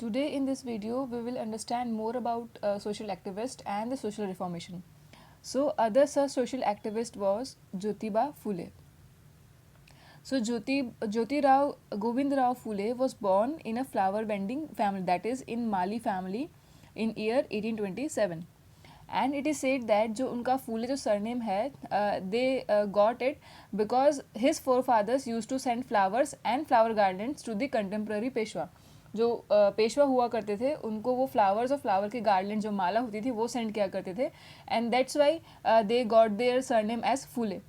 Today in this video we will understand more about social activist and the social reformation. So other such social activist was Jyotiba Phule. So Jyoti Rao Govind Rao Phule was born in a flower vending family, that is in Mali family, in year 1827. And it is said that जो उनका फूले जो surname है they got it because his forefathers used to send flowers and flower gardens to the contemporary Peshwa. जो पेशवा हुआ करते थे उनको वो फ्लावर्स और फ्लावर के गार्डन जो माला होती थी वो सेंड किया करते थे, and that's why they got their surname as Phule.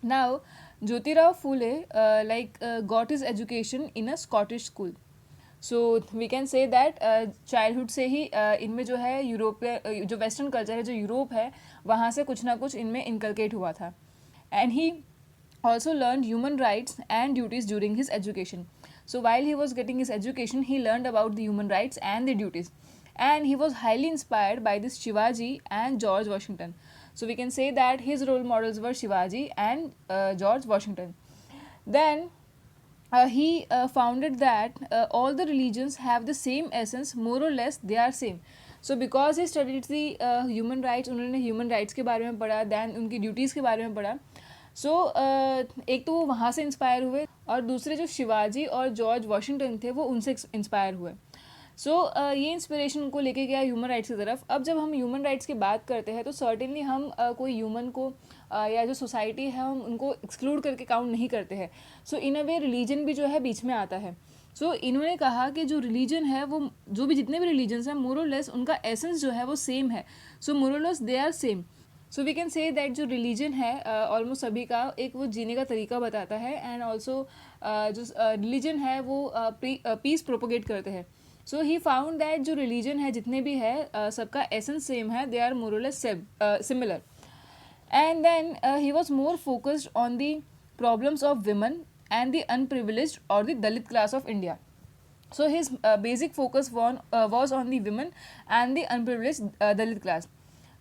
Now Jyotirao Phule got his education in a Scottish school. So we can say that childhood से ही इनमें जो है यूरोपियन जो वेस्टर्न कल्चर है जो यूरोप है वहाँ से कुछ ना कुछ इनमें इनकलकेट हुआ था. And he also learned human rights and duties during his education. So while he was getting his education, he learned about the human rights and the duties. And he was highly inspired by this Shivaji and George Washington. So we can say that his role models were Shivaji and George Washington. Then he founded that all the religions have the same essence, more or less they are same. So because he studied the human rights, उन्होंने human rights के बारे में पढ़ा, then उनकी duties के बारे में पढ़ा. सो एक तो वो वहाँ से इंस्पायर हुए और दूसरे जो शिवाजी और जॉर्ज वॉशिंगटन थे वो उनसे इंस्पायर हुए. सो ये इंस्पिरेशन उनको लेके गया ह्यूमन राइट्स की तरफ. अब जब हम ह्यूमन राइट्स की बात करते हैं तो सर्टेनली हम कोई ह्यूमन को या जो सोसाइटी है हम उनको एक्सक्लूड करके काउंट नहीं करते हैं. सो इन अ वे रिलीजन भी जो है बीच में आता है. सो इन्होंने कहा कि जो रिलीजन है वो जो भी जितने भी रिलीजन्स हैं मोर और लेस उनका एसेंस जो है वो सेम है. सो मोर और less they are same. So we can say that जो रिलीजन है ऑलमोस्ट सभी का एक वो जीने का तरीका बताता है, एंड ऑल्सो जो रिलीजन है वो पीस प्रोपोगेट करते हैं. सो ही फाउंड दैट जो रिलीजन है जितने भी है सबका एसेंस सेम है, दे आर मोर और less similar. And then he was more focused on the problems of women and the underprivileged or the Dalit class of India. So his basic focus was on the women and the unprivileged Dalit class.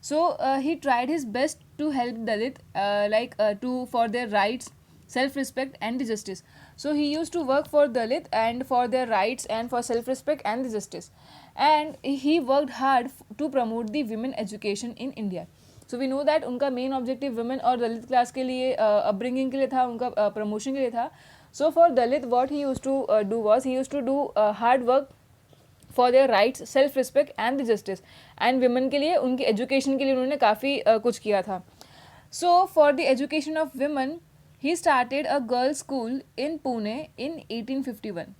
So he tried his best to help Dalit for their rights, self-respect and the justice. So he used to work for Dalit and for their rights and for self-respect and the justice. And he worked hard to promote the women education in India. So we know that उनका main objective women और दलित class के लिए upbringing के लिए था, उनका promotion के लिए था. So for Dalit, what he used to do was he used to do hard work for their rights, self-respect and the justice. And women के लिए उनकी education के लिए उन्होंने काफ़ी कुछ किया था. So for the education of women, he started a girls' school in Pune in 1851.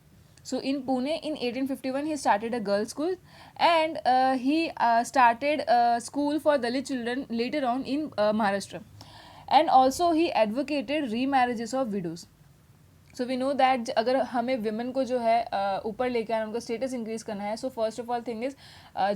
So in Pune in 1851 he started a girls' school, and he started a school for Dalit children later on in Maharashtra. And also he advocated remarriages of widows. So we no that अगर हमें women को जो है ऊपर लेकर आना, उनका status increase करना है, so first of all thing is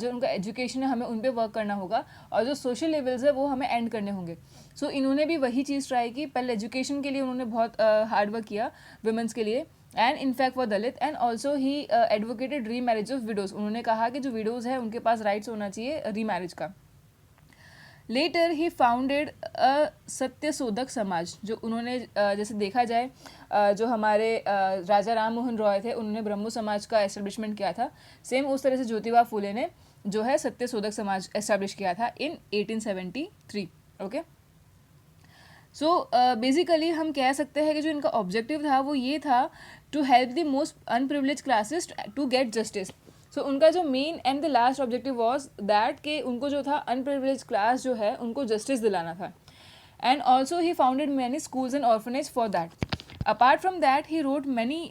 जो उनका एजुकेशन है हमें उन पर वर्क करना होगा, और जो सोशल लेवल्स है वो हमें एंड करने होंगे. सो इन्होंने भी वही चीज़ ट्राई की. पहले एजुकेशन के लिए उन्होंने बहुत हार्ड वर्क किया विमेंस के लिए, and in fact for Dalit. And also he advocated री मैरिज ऑफ विडोज़. उन्होंने कहा कि जो विडोज़ है उनके पास राइट्स होना चाहिए री मैरिज का. लेटर ही फाउंडेड अ सत्यशोधक समाज. जो उन्होंने जैसे देखा जाए जो हमारे राजा राम मोहन रॉय थे उन्होंने ब्रह्मो समाज का एस्टेब्लिशमेंट किया था. सेम उस तरह से ज्योतिबा फूले ने जो है सत्यशोधक समाज एस्टेब्लिश किया था इन 1873. ओके, सो बेसिकली हम कह सकते हैं कि जो इनका ऑब्जेक्टिव था वो ये था to help the most unprivileged classes to get justice. So उनका जो main and the last objective was that कि उनको जो था अनप्रिविलेज क्लास जो है उनको जस्टिस दिलाना था. And also he founded many schools and orphanage for that. Apart from that he wrote many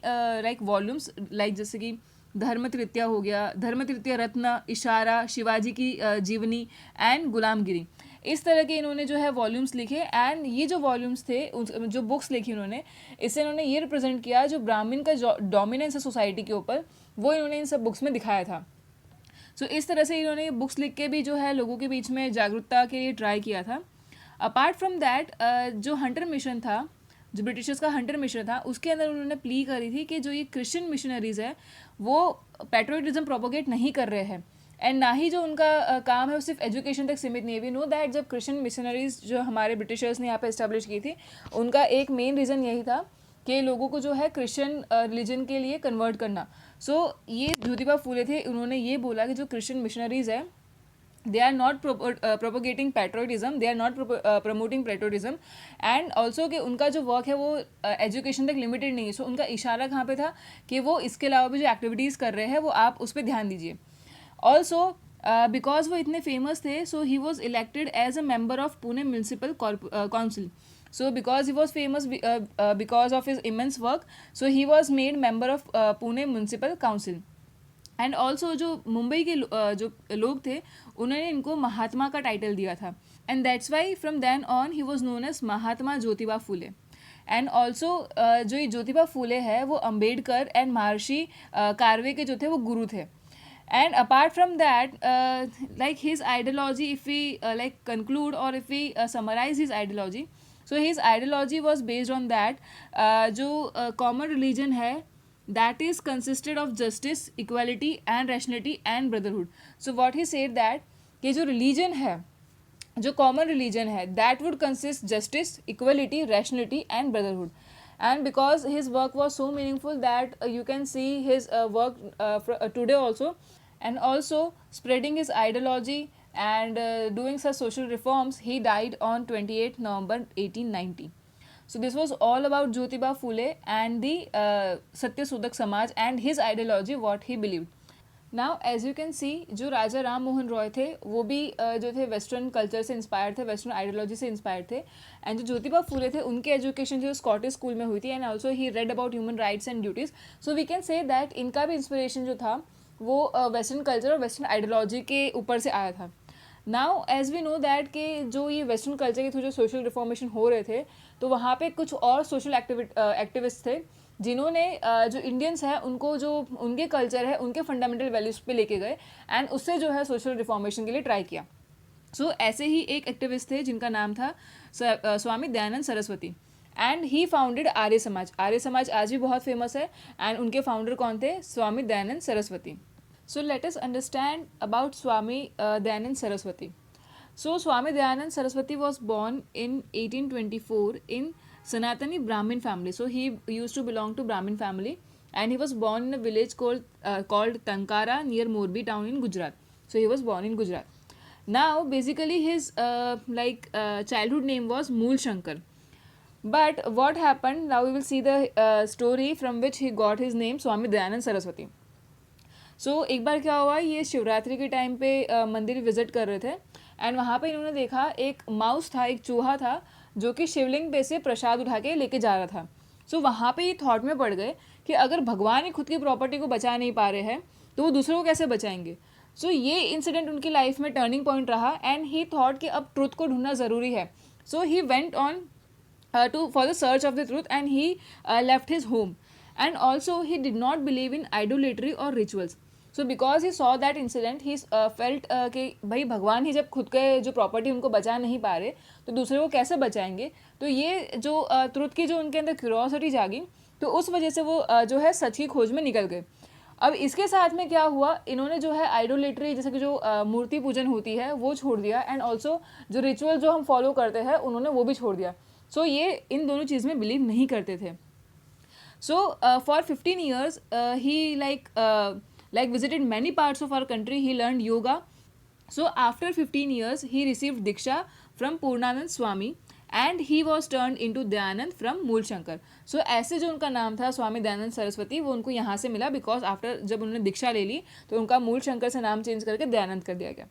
volumes जैसे कि धर्म तृतीया हो गया, धर्म तृतीया रत्न, इशारा, शिवाजी की जीवनी एंड गुलामगिरी. इस तरह के इन्होंने जो है वॉल्यूम्स लिखे. एंड ये जो वॉल्यूम्स थे जो बुक्स लिखी उन्होंने, इससे इन्होंने ये रिप्रेजेंट किया जो ब्राह्मण का जो डोमिनेंस है सोसाइटी के ऊपर वो इन्होंने इन सब बुक्स में दिखाया था. सो इस तरह से इन्होंने बुक्स लिख के भी जो है लोगों के बीच में जागरूकता के लिए ट्राई किया था. अपार्ट फ्रॉम दैट जो हंटर मिशन था, जो ब्रिटिशर्स का हंटर मिशन था, उसके अंदर उन्होंने प्ली करी थी कि जो ये क्रिश्चियन मिशनरीज़ है वो पैट्रियोटिज्म प्रोपोगेट नहीं कर रहे हैं, एंड ना ही जो उनका काम है वो सिर्फ एजुकेशन तक सीमित नहीं है. वी नो दैट जब क्रिश्चियन मिशनरीज जो हमारे ब्रिटिशर्स ने यहाँ पे इस्टेब्लिश की थी उनका एक मेन रीज़न यही था कि लोगों को जो है क्रिश्चियन रिलीजन के लिए कन्वर्ट करना. सो ये ज्योतिबा फूले थे, उन्होंने ये बोला कि जो क्रिश्चियन मिशनरीज है they are not propagating patriotism, they are not promoting patriotism, and also कि उनका जो वर्क है वो एजुकेशन तक लिमिटेड नहीं है. सो उनका इशारा कहाँ पे था कि वो इसके अलावा भी जो एक्टिविटीज़ कर रहे हैं वो आप उस पर ध्यान दीजिए. ऑल्सो बिकॉज वो इतने फेमस थे, so he was elected as a member of Pune municipal council. So because he was famous because of his immense work, so he was made member of Pune Municipal Council. And also जो मुंबई के जो लोग थे उन्होंने इनको महात्मा का title दिया था. And that's why from then on he was known as Mahatma Jyotiba Phule. And also जो ये ज्योतिबा फूले है वो अम्बेडकर एंड महर्षि कार्वे के जो थे वो गुरु थे. And apart from that, like his ideology, if we like conclude or if we summarize his ideology, so his ideology was based on that जो common religion है that is consisted of justice, equality and rationality and brotherhood. So what he said that कि जो religion है, जो common religion है, that would consist justice, equality, rationality and brotherhood. And because his work was so meaningful that you can see his work today also, and also spreading his ideology and doing such social reforms, he died on 28th November 1890. So this was all about Jyotiba Phule and the Satya Sudak Samaj and his ideology, what he believed. Now as you can see जो राजा राम मोहन रॉय थे वो भी जो थे western culture से inspire थे, western ideology से inspire थे. एंड जो ज्योतिबा फूले थे उनकी एजुकेशन जो स्कॉटिश स्कूल में हुई थी. And also he read about human rights and duties. So we can say that इनका भी इंस्पिरेशन जो था वो वेस्टर्न कल्चर और वेस्टर्न आइडियोलॉजी के ऊपर से आया था. नाउ एज वी नो दैट कि जो ये वेस्टर्न कल्चर के थ्रू जो सोशल रिफॉर्मेशन हो रहे थे तो वहाँ पे कुछ और सोशल एक्टिविस्ट थे जिन्होंने जो इंडियंस हैं उनको जो उनके कल्चर है उनके फंडामेंटल वैल्यूज़ पे लेके गए एंड उससे जो है सोशल रिफॉर्मेशन के लिए ट्राई किया. सो ऐसे ही एक एक्टिविस्ट थे जिनका नाम था Swami Dayanand Saraswati. And he founded Arya Samaj. Arya समाज आज भी बहुत फेमस है एंड उनके फाउंडर कौन थे? स्वामी Dayanand Saraswati. So let us understand about Swami Dayanand Saraswati. So Swami Dayanand Saraswati was born in 1824 in Sanatani Brahmin family. So he used to belong to Brahmin family and he was born in a village called Tankara near Morbi town in Gujarat. So he was born in Gujarat. Now basically his childhood name was Mool Shankar. But what happened? Now we will see the story from which he got his name Swami Dayanand Saraswati. सो एक बार क्या हुआ, ये शिवरात्रि के time पे मंदिर visit कर रहे थे एंड वहाँ पे इन्होंने देखा एक माउस था, एक चूहा था जो कि शिवलिंग पे से प्रसाद उठा के लेके जा रहा था. सो वहाँ पे ये थॉट में पड़ गए कि अगर भगवान ही खुद की प्रॉपर्टी को बचा नहीं पा रहे हैं तो वो दूसरों को कैसे बचाएंगे. सो ये इंसिडेंट उनकी लाइफ में टर्निंग पॉइंट रहा एंड ही थॉट कि अब ट्रुथ को ढूंढना ज़रूरी है. So he went on for the search of the truth and he left his home. And also he did not believe in idolatry और rituals. So because he saw that incident he felt कि भाई भगवान ही जब खुद के जो property उनको बचा नहीं पा रहे तो दूसरे को कैसे बचाएंगे. तो ये जो ट्रुथ की जो उनके अंदर क्यूरियोसिटी जागी तो उस वजह से वो जो है सच की खोज में निकल गए. अब इसके साथ में क्या हुआ, इन्होंने जो है आइडोलेटरी जैसे कि जो मूर्ति पूजन होती है वो छोड़ दिया एंड ऑल्सो जो रिचुअल जो हम फॉलो करते हैं उन्होंने वो भी छोड़ दिया. सो ये इन दोनों चीज़ में बिलीव नहीं करते थे. So for 15 years he visited many parts of our country. He learned yoga. So after 15 years he received diksha from Purnanand Swami and he was turned into Dayanand from Mool Shankar. So ऐसे जो उनका नाम था स्वामी दयानंद सरस्वती वो उनको यहाँ से मिला बिकॉज आफ्टर जब उन्होंने दीक्षा ले ली तो उनका मूल शंकर से नाम चेंज करके दयानंद कर दिया गया.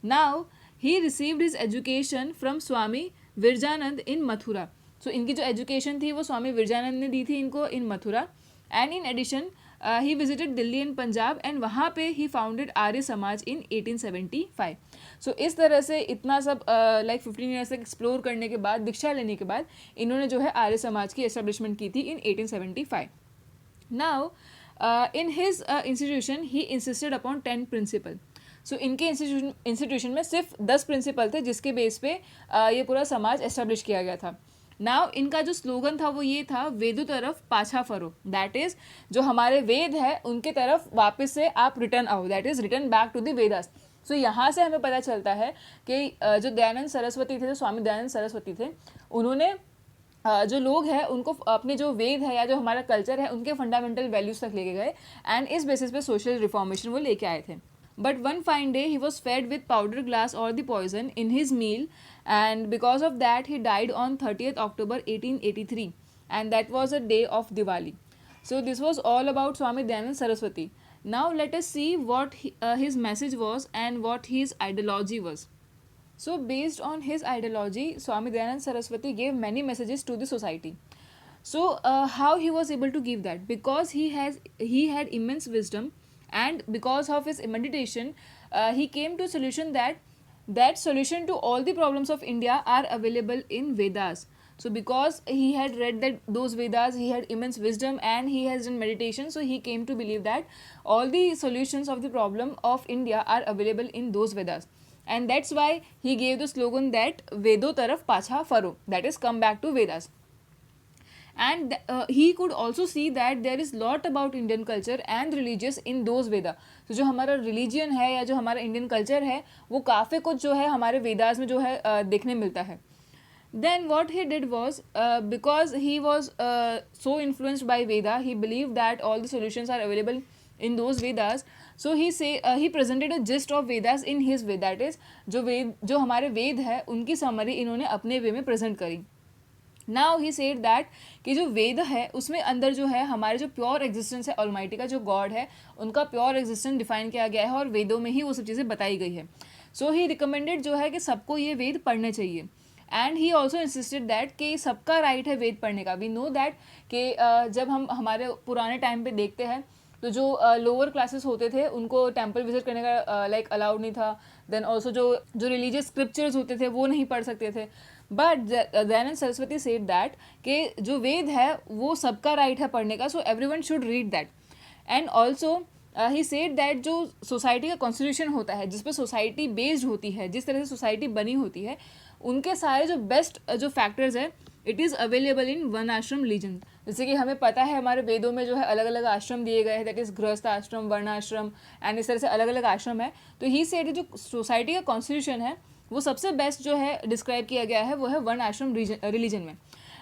Now he received his education from Swami Virjanand in Mathura. So इनकी जो एजुकेशन थी वो स्वामी विरजानंद ने दी थी इनको in Mathura. And in addition he visited Delhi and Punjab and वहाँ पे ही फाउंडेड आर्य समाज इन 1875. सो इस तरह से इतना सब 15 years तक एक्सप्लोर करने के बाद दीक्षा लेने के बाद इन्होंने जो है आर्य समाज की एस्टेब्लिशमेंट की थी in 1875. Now in his institution he insisted upon 10 principle. So इनके इंस्टीट्यूशन में सिर्फ 10 प्रिंसिपल थे जिसके बेस पे ये पूरा समाज एस्टेब्लिश किया गया था. नाउ इनका जो स्लोगन था वो ये था, वेदों तरफ पाछा फरो. दैट इज़ जो हमारे वेद है उनके तरफ वापस से आप रिटर्न आओ. That is return back to the Vedas. So यहाँ से हमें पता चलता है कि जो दयानंद सरस्वती थे, जो स्वामी दयानंद सरस्वती थे, उन्होंने जो लोग हैं उनको अपने जो वेद है या जो हमारा कल्चर है उनके फंडामेंटल वैल्यूज़ तक लेके गए, एंड इस बेसिस पे सोशल रिफॉर्मेशन वो लेके आए थे. But one fine day he was fed with powder glass or the poison in his meal, and because of that he died on 30th October 1883, and that was a day of Diwali. So this was all about Swami Dayanand Saraswati. Now let us see what his message was and what his ideology was. So based on his ideology, Swami Dayanand Saraswati gave many messages to the society. So how he was able to give that? Because he had immense wisdom, and because of his meditation, he came to a solution that solution to all the problems of India are available in Vedas. So because he had read that those Vedas, he had immense wisdom and he has done meditation, so he came to believe that all the solutions of the problem of India are available in those Vedas. And that's why he gave the slogan that Vedo taraf pacha faro, that is, come back to Vedas. And he could also see that there is lot about Indian culture and religious in those Veda. तो जो हमारा religion है या जो हमारा Indian culture है वो काफ़ी कुछ जो है हमारे वेदास में जो है देखने मिलता है. Then what he did was, because he was so influenced by Veda, he believed that all the solutions are available in those Vedas. So he presented a gist of Vedas in his way, that is, जो हमारे वेद है उनकी summary इन्होंने अपने वे में present करी. Now he said that कि जो वेद है उसमें अंदर जो है हमारे जो प्योर एग्जिस्टेंस है ऑलमाइटी का, जो गॉड है उनका प्योर एग्जिस्टेंस डिफाइन किया गया है और वेदों में ही वो सब चीज़ें बताई गई है. सो ही रिकमेंडेड जो है कि सबको ये वेद पढ़ने चाहिए. And he also insisted that कि सबका राइट है वेद पढ़ने का. वी नो दैट कि जब हम हमारे पुराने टाइम पे देखते हैं तो जो लोअर क्लासेस होते थे उनको टेम्पल विजिट करने का लाइक अलाउड नहीं था. देन ऑल्सो जो रिलीजियस स्क्रिप्चर्स होते थे वो नहीं पढ़ सकते थे. But Dayanand Saraswati said that कि जो वेद है वो सबका राइट है पढ़ने का, so everyone should read that. And also he said that जो सोसाइटी का कॉन्स्टिट्यूशन होता है, जिस पर सोसाइटी बेस्ड होती है, जिस तरह से सोसाइटी बनी होती है, उनके सारे जो बेस्ट जो फैक्टर्स है it is available in one आश्रम रिलीजन. जैसे कि हमें पता है हमारे वेदों में जो है अलग अलग आश्रम दिए गए हैं, दैट इज़ गृहस्थ आश्रम, वर्ण आश्रम, एंड इस तरह से अलग अलग आश्रम है. तो ही सेड जो सोसाइटी का कॉन्स्टिट्यूशन है वो सबसे बेस्ट जो है डिस्क्राइब किया गया है वो है वन आश्रम रिलीजन में.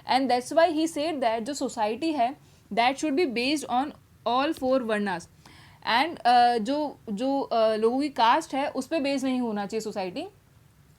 And that's why he said that जो सोसाइटी है that should be based on all four varnas. And जो लोगों की कास्ट है उस पर बेस्ड नहीं होना चाहिए society,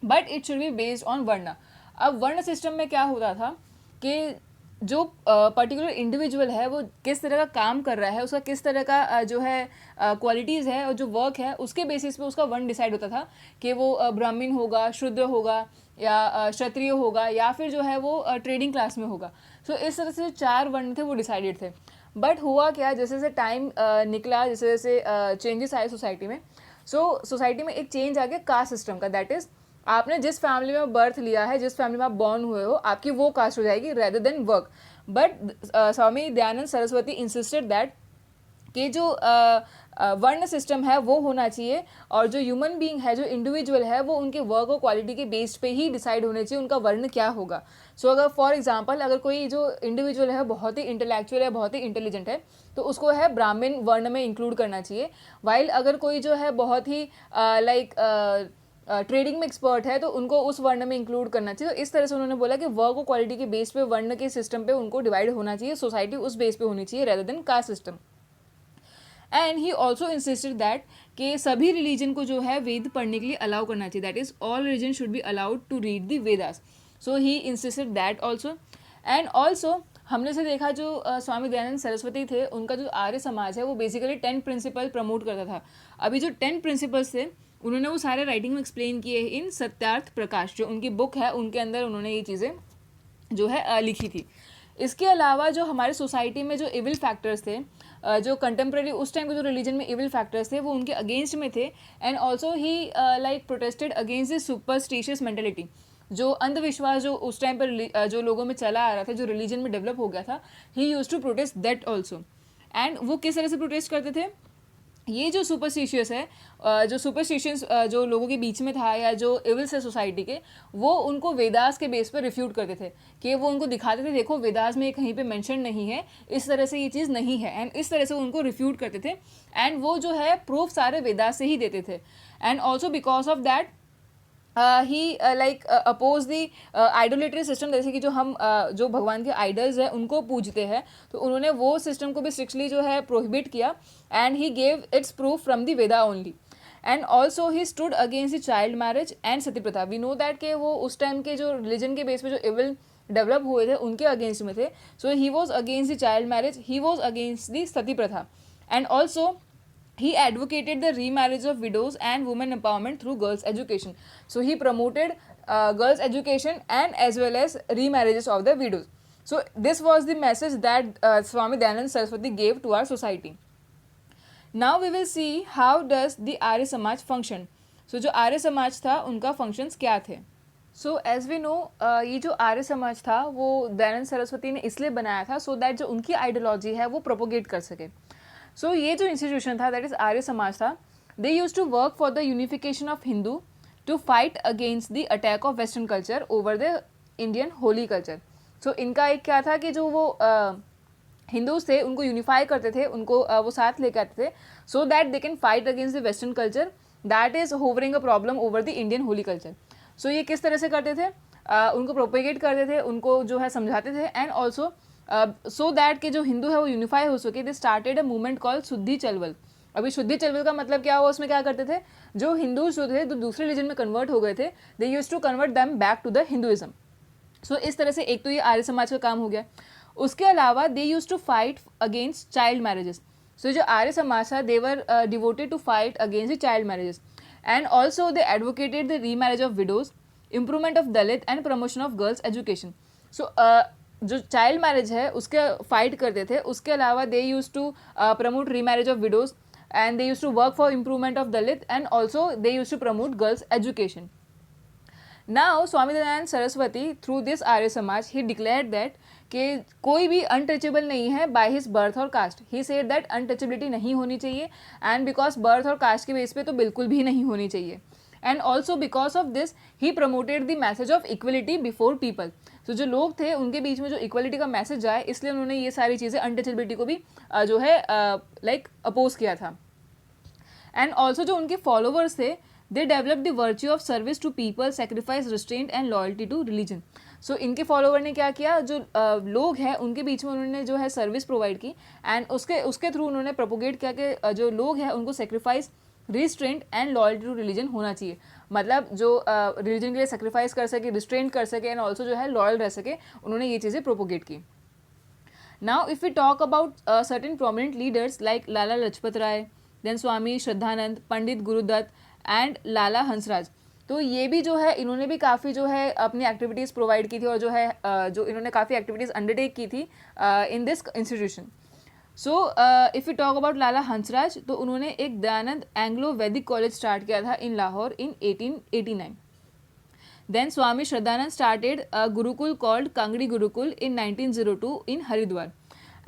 but it should be based on वर्ण. अब वर्ण सिस्टम में क्या होता था कि जो पर्टिकुलर इंडिविजुअल है वो किस तरह का काम कर रहा है, उसका किस तरह का जो है क्वालिटीज़ है और जो वर्क है उसके बेसिस पे उसका वर्ण डिसाइड होता था कि वो ब्राह्मण होगा, शूद्र होगा या क्षत्रिय होगा या फिर जो है वो ट्रेडिंग क्लास में होगा. सो इस तरह से जो चार वर्ण थे वो डिसाइडेड थे. बट हुआ क्या, जैसे जैसे टाइम निकला, जैसे जैसे चेंजेस आए सोसाइटी में, सो सोसाइटी में एक चेंज आ गया कास्ट सिस्टम का. दैट इज़, आपने जिस फैमिली में बर्थ लिया है, जिस फैमिली में आप बॉर्न हुए हो, आपकी वो कास्ट हो जाएगी rather than work. But Swami Dayanand Saraswati insisted that कि जो वर्ण सिस्टम है वो होना चाहिए और जो ह्यूमन बीइंग है, जो इंडिविजुअल है, वो उनके वर्क और क्वालिटी के बेस पे ही डिसाइड होने चाहिए उनका वर्ण क्या होगा. सो अगर फॉर एग्जांपल अगर कोई जो इंडिविजुअल है बहुत ही इंटेलेक्चुअल है, बहुत ही इंटेलिजेंट है, तो उसको है ब्राह्मण वर्ण में इंक्लूड करना चाहिए. वाइल अगर कोई जो है बहुत ही लाइक ट्रेडिंग में एक्सपर्ट है तो उनको उस वर्ण में इंक्लूड करना चाहिए. तो इस तरह से उन्होंने बोला कि वर्क और क्वालिटी के बेस पे वर्ण के सिस्टम पे उनको डिवाइड होना चाहिए, सोसाइटी उस बेस पे होनी चाहिए rather than caste system. And he also insisted that कि सभी रिलीजन को जो है वेद पढ़ने के लिए अलाउ करना चाहिए. That is all religion should be allowed to read the Vedas. So he insisted that also. And also हमने से देखा जो स्वामी दयानंद सरस्वती थे उनका जो आर्य समाज है वो बेसिकली 10 प्रिंसिपल प्रमोट करता था. अभी जो 10 प्रिंसिपल्स थे उन्होंने वो सारे राइटिंग में एक्सप्लेन किए इन सत्यार्थ प्रकाश, जो उनकी बुक है उनके अंदर उन्होंने ये चीज़ें जो है लिखी थी. इसके अलावा जो हमारे सोसाइटी में जो इविल फैक्टर्स थे, जो कंटेम्प्रेरी उस टाइम के जो रिलीजन में इविल फैक्टर्स थे वो उनके अगेंस्ट में थे. And also he like protested against this superstitious mentality, जो अंधविश्वास जो उस टाइम पर जो लोगों में चला आ रहा था, जो रिलीजन में डेवलप हो गया था, he use to protest that also. And वो किस तरह से प्रोटेस्ट करते थे, ये जो सुपरस्टिशियस है, जो सुपरस्टिशंस जो लोगों के बीच में था या जो इविल्स है सोसाइटी के, वो उनको वेदास के बेस पर रिफ्यूट करते थे कि वो उनको दिखाते थे देखो वेदास में कहीं पे मेंशन नहीं है, इस तरह से ये चीज़ नहीं है. एंड इस तरह से वो उनको रिफ्यूट करते थे एंड वो जो है प्रूफ सारे वेदास से ही देते थे. And also because of that he like oppose the idolatry system, जैसे कि जो हम जो भगवान के आइडल्स हैं उनको पूजते हैं, तो उन्होंने वो सिस्टम को भी स्ट्रिक्टली जो है प्रोहिबिट किया, and he gave its proof from the Veda only. And also he stood against the child marriage and sati प्रथा। वी नो दैट कि वो उस टाइम के जो रिलीजन के बेस पे जो इविल डेवलप हुए थे उनके अगेंस्ट में थे। So he was against the child marriage, he was against the sati प्रथा, and also he advocated the remarriage of widows and women empowerment through girls education. So he promoted girls education and as well as remarriages of the widows. So this was the message that Swami Dayanand Saraswati gave to our society. Now we will see how does the Arya Samaj function. So जो आर्य समाज था उनका functions क्या थे. So as वी no ये जो आर्य समाज था वो दयानंद सरस्वती ने इसलिए बनाया था सो दैट जो उनकी आइडियोलॉजी है वो प्रोपोगेट कर सके. सो ये जो इंस्टीट्यूशन था दैट इज आर्य समाज था, they use to work for the unification of Hindu to fight against the attack of western culture over the Indian holy culture. So इनका एक क्या था कि जो वो हिंदूज थे उनको यूनिफाई करते थे, उनको वो साथ लेकर आते थे so that they can fight against the western culture that is hovering a problem over the Indian holy culture. So ये किस तरह से करते थे, उनको प्रोपेगेट करते थे, उनको जो है समझाते थे, एंड ऑल्सो सो दैट कि जो हिंदू है वो यूनिफाई हो सके. They started a movement called शुद्धि चलवल. अभी शुद्धि चलवल का मतलब क्या हुआ, उसमें क्या करते थे, जो हिंदूज जो थे जो दूसरे रिलीजन में कन्वर्ट हो गए थे, they use to convert them back to the Hinduism. So इस तरह से एक तो ये आर्य समाज का काम हो गया. उसके अलावा they use to fight against child marriages. So जो आर्य समाज था they were devoted to fight against the child marriages, and also they advocated the remarriage of widows, improvement of Dalit and promotion of girls education. So जो child marriage है उसके fight करते थे. उसके अलावा they use to promote remarriage of widows and they use to work for improvement of Dalit and also they use to promote girls education. Now Swami Dayanand Saraswati through this Arya Samaj he declared that कि कोई भी untouchable नहीं है by his birth और caste. He said that untouchability नहीं होनी चाहिए, and because birth और कास्ट के बेस पे तो बिल्कुल भी नहीं होनी चाहिए. And also because of this he promoted the message of equality before people. तो जो लोग थे उनके बीच में जो इक्वलिटी का मैसेज जाए, इसलिए उन्होंने ये सारी चीज़ें अनटचेबिलिटी को भी जो है लाइक अपोज किया था. एंड ऑल्सो जो उनके फॉलोवर्स थे they develop the virtue of service to people, sacrifice, restraint and loyalty to religion. So इनके फॉलोवर ने क्या किया, जो लोग हैं उनके बीच में उन्होंने जो है सर्विस प्रोवाइड की, एंड उसके थ्रू उन्होंने प्रोपोगेट किया कि जो लोग हैं उनको sacrifice, restraint and loyalty to religion होना चाहिए. मतलब जो रिलीजन के लिए सेक्रीफाइस कर सके, रिस्ट्रेंट कर सके, एंड ऑल्सो जो है लॉयल रह सके, उन्होंने ये चीज़ें प्रोपोगेट की. Now if we talk about certain prominent leaders like Lala Lajpat Rai, then Swami Shraddhanand, Pandit Gurudutt and Lala Hansraj. तो ये भी जो है इन्होंने भी काफ़ी जो है अपनी एक्टिविटीज़ प्रोवाइड की थी, और जो है जो इन्होंने काफ़ी एक्टिविटीज़ अंडरटेक की थी in this institution. So if you talk about Lala Hansraj, तो उन्होंने एक Dayanand Anglo Vedic college start किया था in Lahore in 1889. Then Swami Shraddhanand started a gurukul called Kangri gurukul in 1902 in Haridwar.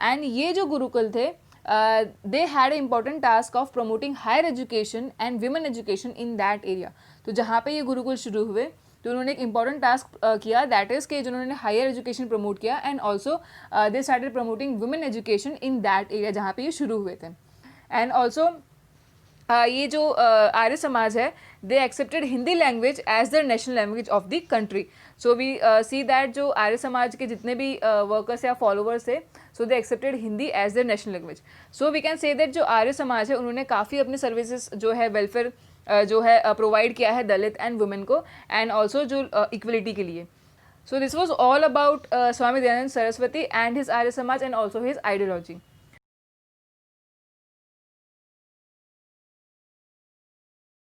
And ये जो गुरुकुल थे they had important task of promoting higher education and women education in that area. तो जहाँ पे ये गुरुकुल शुरू हुए तो उन्होंने एक इंपॉर्टेंट टास्क किया, दैट इज़ कि जिन्होंने हायर एजुकेशन प्रमोट किया, and also they started promoting women education in that area जहाँ पे ये शुरू हुए थे. एंड ऑल्सो ये जो आर्य समाज है they accepted Hindi language as the national language of the country. So we see that जो आर्य समाज के जितने भी वर्कर्स या फॉलोवर्स थे, so they accepted Hindi as the national language. So we can say that जो आर्य समाज है उन्होंने काफ़ी अपने सर्विसेज जो है वेलफेयर जो है प्रोवाइड किया है दलित एंड वुमेन को, एंड ऑल्सो जो इक्वलिटी के लिए. So this was all about Swami Dayanand Saraswati and his Arya Samaj and also his ideology.